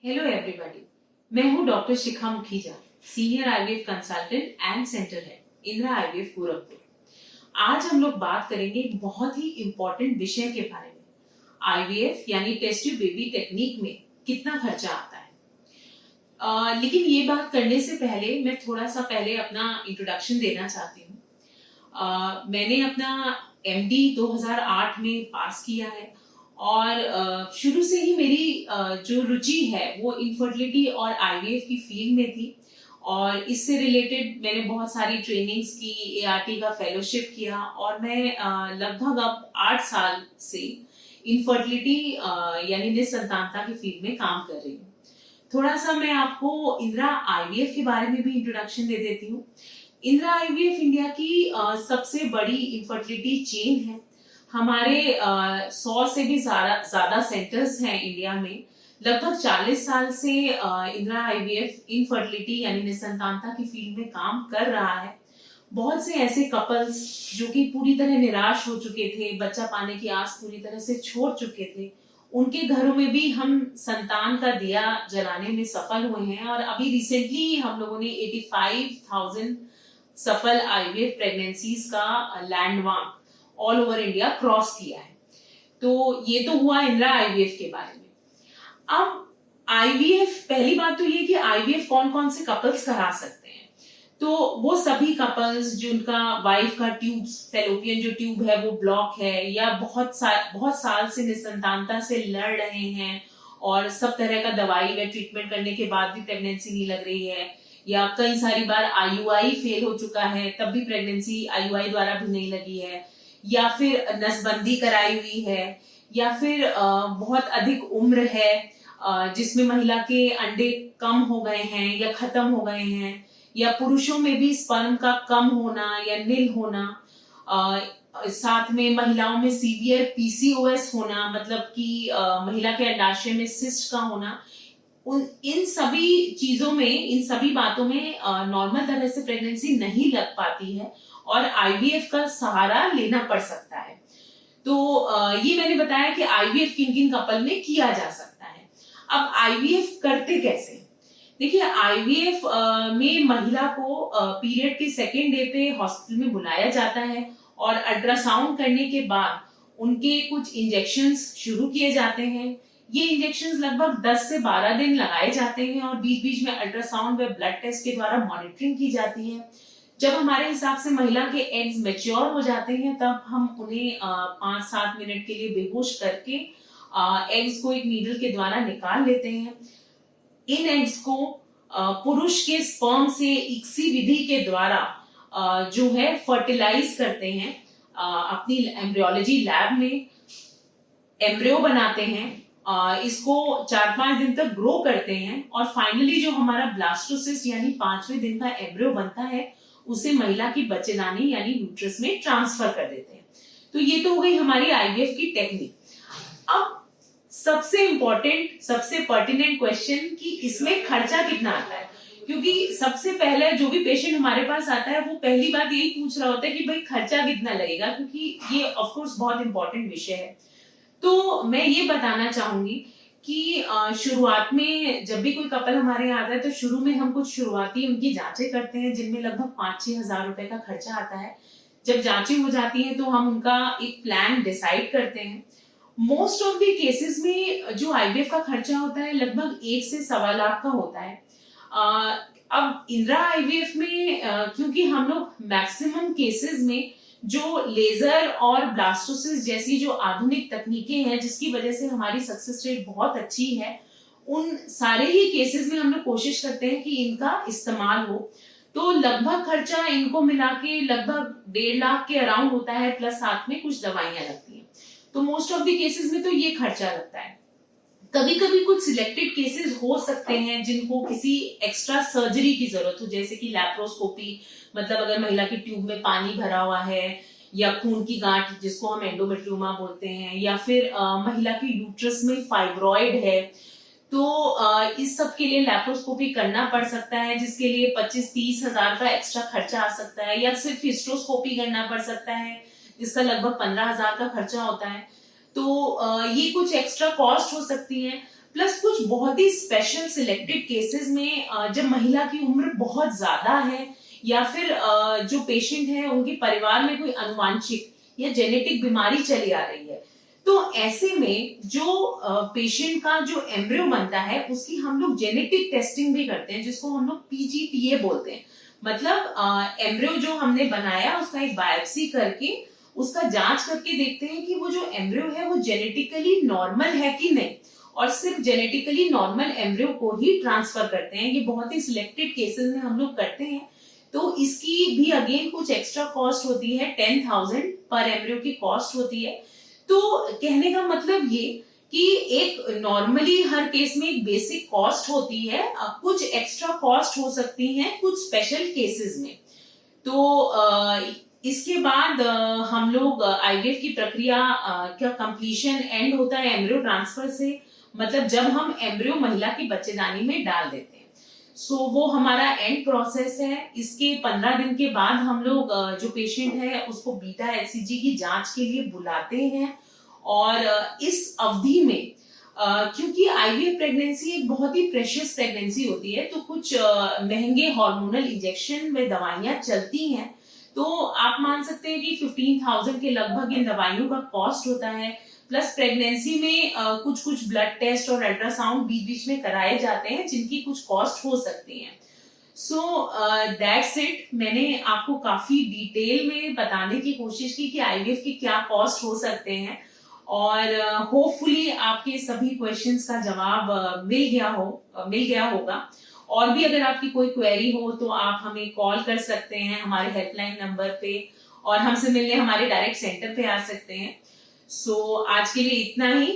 Hello everybody, मैं हूं doctor Shikha Mukhija, senior IVF consultant and centre head Indira IVF Gorakhpur. आज हम लोग बात करेंगे एक बहुत ही इम्पोर्टेंट विषय के बारे में। आईवीएफ यानी टेस्ट ट्यूब बेबी टेक्निक में कितना खर्चा आता है। लेकिन ये बात करने से पहले मैं थोड़ा सा पहले अपना इंट्रोडक्शन देना चाहती हूँ। मैंने अपना एमडी 2008 में पास किया है और शुरू से ही मेरी जो रुचि है वो इनफर्टिलिटी और आईवीएफ की फील्ड में थी और इससे रिलेटेड मैंने बहुत सारी ट्रेनिंग्स की, एआरटी का फेलोशिप किया और मैं लगभग अब 8 साल से इनफर्टिलिटी यानी निसंतानता की फील्ड में काम कर रही हूँ। थोड़ा सा मैं आपको इंदिरा आईवीएफ के बारे में भी इंट्रोडक्शन दे देती हूँ। इंदिरा आईवीएफ इंडिया की सबसे बड़ी इनफर्टिलिटी चेन है। हमारे 100 से भी ज्यादा सेंटर्स हैं इंडिया में। लगभग 40 साल से इंदिरा आईवीएफ इनफर्टिलिटी यानी निसंतानता की फील्ड में काम कर रहा है। बहुत से ऐसे कपल्स जो कि पूरी तरह निराश हो चुके थे, बच्चा पाने की आस पूरी तरह से छोड़ चुके थे, उनके घरों में भी हम संतान का दिया जलाने में सफल हुए हैं। और अभी रिसेंटली हम लोगों ने 85,000 सफल आईवीएफ प्रेगनेंसीज का landmark all over India cross किया है। तो ये तो हुआ इंदिरा आईवीएफ के बारे में। अब आईवीएफ, पहली बात तो ये कि आईवीएफ कौन कौन से कपल्स करा सकते हैं। तो वो सभी कपल्स जिनका वाइफ का ट्यूब, फैलोपियन जो ट्यूब है वो ब्लॉक है, या बहुत साल से निसंतानता से लड़ रहे हैं और सब तरह का दवाई या ट्रीटमेंट करने के बाद भी प्रेगनेंसी नहीं लग रही है, या कई सारी बार आईयूआई फेल हो चुका है तब भी प्रेगनेंसी आईयूआई द्वारा भी नहीं लगी है, या फिर नसबंदी कराई हुई है, या फिर बहुत अधिक उम्र है जिसमें महिला के अंडे कम हो गए हैं या खत्म हो गए हैं, या पुरुषों में भी स्पर्म का कम होना या नील होना, साथ में महिलाओं में सीवियर पीसीओएस होना, मतलब कि महिला के अंडाशय में सिस्ट का होना। इन सभी चीजों में, इन सभी बातों में नॉर्मल तरह से प्रेगनेंसी नहीं लग पाती है और आईवीएफ का सहारा लेना पड़ सकता है। तो ये मैंने बताया कि आईवीएफ किन किन कपल में किया जा सकता है। अब आईवीएफ करते कैसे? देखिए, आईवीएफ में महिला को पीरियड के सेकेंड डे पे हॉस्पिटल में बुलाया जाता है और अल्ट्रासाउंड करने के बाद उनके कुछ इंजेक्शंस शुरू किए जाते हैं। ये इंजेक्शंस लगभग 10 से 12 दिन लगाए जाते हैं और बीच बीच में अल्ट्रासाउंड व ब्लड टेस्ट के द्वारा मॉनिटरिंग की जाती है। जब हमारे हिसाब से महिला के एग्स मैच्योर हो जाते हैं तब हम उन्हें 5-7 मिनट के लिए बेहोश करके एग्स को एक नीडल के द्वारा निकाल लेते हैं। इन एग्स को पुरुष के स्पर्म से इक्सी विधि के द्वारा जो है फर्टिलाइज करते हैं। अपनी एम्ब्रियोलॉजी लैब में एम्ब्रियो बनाते हैं, इसको 4-5 दिन तक ग्रो करते हैं और फाइनली जो हमारा ब्लास्टोसिस्ट यानी 5वें दिन का एम्ब्रियो बनता है उसे महिला की बच्चेदानी यानी यूट्रस में ट्रांसफर कर देते हैं। तो ये तो हो गई हमारी आईवीएफ की टेक्निक। अब सबसे इंपॉर्टेंट, सबसे पर्टिनेंट क्वेश्चन कि इसमें खर्चा कितना आता है, क्योंकि सबसे पहले जो भी पेशेंट हमारे पास आता है वो पहली बात यही पूछ रहा होता है कि भाई खर्चा कितना लगेगा, क्योंकि ये ऑफ कोर्स बहुत इंपॉर्टेंट विषय है। तो मैं ये बताना चाहूंगी कि शुरुआत में जब भी कोई कपल हमारे यहाँ आता है तो शुरू में हम कुछ शुरुआती उनकी जांचें करते हैं जिनमें लगभग 5-6 हजार रुपए का खर्चा आता है। जब जांचें हो जाती हैं तो हम उनका एक प्लान डिसाइड करते हैं। मोस्ट ऑफ द केसेस में जो आईवीएफ का खर्चा होता है लगभग 1 से 1.25 लाख का होता है। अब इंदिरा आईवीएफ में क्योंकि हम लोग मैक्सिमम केसेस में जो लेजर और ब्लास्टोसिस जैसी जो आधुनिक तकनीकें हैं जिसकी वजह से हमारी सक्सेस रेट बहुत अच्छी है, उन सारे ही केसेस में हम लोग कोशिश करते हैं कि इनका इस्तेमाल हो। तो लगभग खर्चा इनको मिला के लगभग 1.5 लाख के अराउंड होता है, प्लस साथ में कुछ दवाइयां लगती हैं। तो मोस्ट ऑफ द केसेस में तो ये खर्चा लगता है। कभी कभी कुछ सिलेक्टेड केसेस हो सकते हैं जिनको किसी एक्स्ट्रा सर्जरी की जरूरत हो, जैसे कि लैप्रोस्कोपी, मतलब अगर महिला की ट्यूब में पानी भरा हुआ है, या खून की गांठ जिसको हम एंडोमेट्रियोमा बोलते हैं, या फिर महिला की यूट्रस में फाइब्रॉइड है, तो इस सब के लिए लैप्रोस्कोपी करना पड़ सकता है, जिसके लिए 25-30 हजार का एक्स्ट्रा खर्चा आ सकता है, या सिर्फ हिस्ट्रोस्कोपी करना पड़ सकता है जिसका लगभग 15 हजार का खर्चा होता है। तो ये कुछ एक्स्ट्रा कॉस्ट हो सकती है। प्लस कुछ बहुत ही स्पेशल सिलेक्टेड केसेस में जब महिला की उम्र बहुत ज्यादा है या फिर जो पेशेंट है उनके परिवार में कोई अनुवांशिक या जेनेटिक बीमारी चली आ रही है, तो ऐसे में जो पेशेंट का जो एम्ब्रियो बनता है उसकी हम लोग जेनेटिक टेस्टिंग भी करते हैं, जिसको हम लोग पीजीटीए बोलते हैं। मतलब एम्ब्रियो जो हमने बनाया उसका एक बायोप्सी करके उसका जांच करके देखते हैं कि वो जो एम्ब्रियो है वो जेनेटिकली नॉर्मल है कि नहीं, और सिर्फ जेनेटिकली नॉर्मल एम्ब्रियो को ही ट्रांसफर करते हैं। ये बहुत ही सिलेक्टेड केसेस में हम लोग करते हैं। तो इसकी भी अगेन कुछ एक्स्ट्रा कॉस्ट होती है, 10,000 पर एम्ब्रियो की कॉस्ट होती है। तो कहने का मतलब ये कि एक नॉर्मली हर केस में एक बेसिक कॉस्ट होती है, कुछ एक्स्ट्रा कॉस्ट हो सकती है कुछ स्पेशल केसेस में। तो इसके बाद हम लोग आईवीएफ की प्रक्रिया का कंप्लीशन एंड होता है एम्ब्रियो ट्रांसफर से, मतलब जब हम एम्ब्रियो महिला की बच्चेदानी में डाल देते हैं। सो वो हमारा एंड प्रोसेस है। इसके 15 दिन के बाद हम लोग जो पेशेंट है उसको बीटा एचसीजी की जांच के लिए बुलाते हैं। और इस अवधि में क्योंकि आईवीएफ प्रेगनेंसी एक बहुत ही प्रेशियस प्रेगनेंसी होती है, तो कुछ महंगे हार्मोनल इंजेक्शन में दवाइयां चलती हैं। तो आप मान सकते हैं कि 15,000 के लगभग इन दवाइयों का कॉस्ट होता है। प्लस प्रेगनेंसी में कुछ कुछ ब्लड टेस्ट और अल्ट्रासाउंड बीच बीच में कराए जाते हैं जिनकी कुछ कॉस्ट हो सकती है। So that's it. मैंने आपको काफी डिटेल में बताने की कोशिश की कि आईवीएफ के क्या कॉस्ट हो सकते हैं, और होपफुली आपके सभी क्वेश्चंस का जवाब मिल गया होगा। और भी अगर आपकी कोई क्वेरी हो तो आप हमें कॉल कर सकते हैं हमारे हेल्पलाइन नंबर पे, और हमसे मिलने हमारे डायरेक्ट सेंटर पे आ सकते हैं। सो आज के लिए इतना ही।